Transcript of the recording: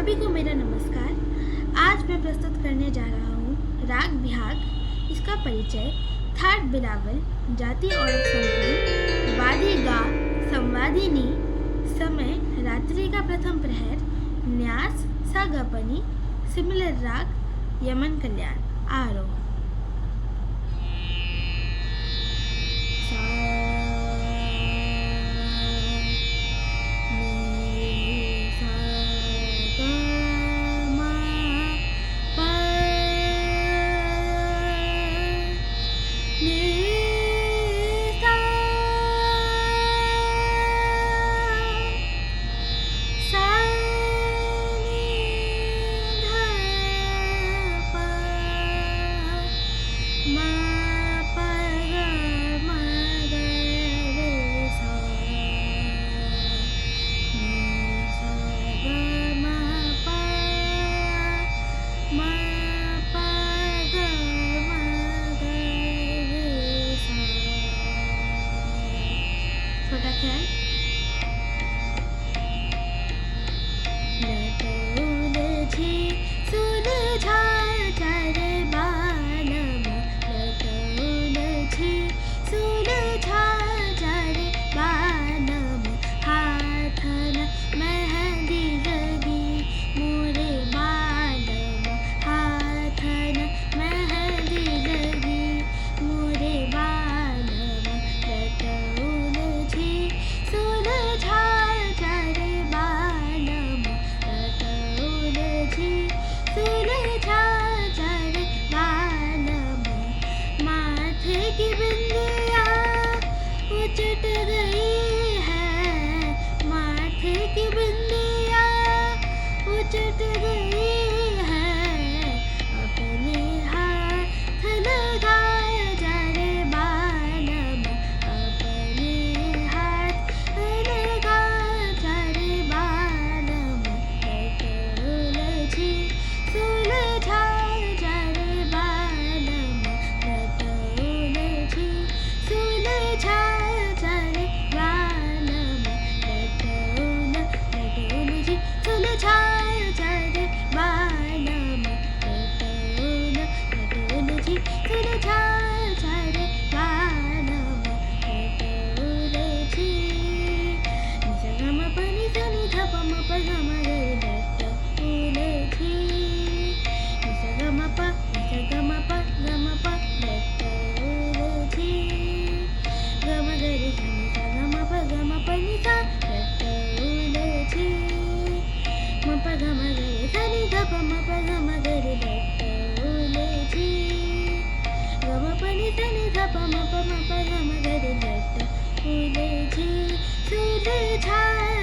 सभी को मेरा नमस्कार। आज मैं प्रस्तुत करने जा रहा हूँ राग बिहाग। इसका परिचय थाट बिलावल, जाति औरत संकुल, वादी गा, संवादी नी, समय रात्रि का प्रथम प्रहर, न्यास सागापनी, सिमिलर राग यमन कल्याण, आरोह। छोटा ख्याल। उचट गई है माथे की बिंदिया, उचट गई है, अपने हाथ लगाए जा रे बालम, अपने हाथ लगाए जा रे बालम, उलझी सुलझा जा रे बालम, उलझी सुलझा सुलझा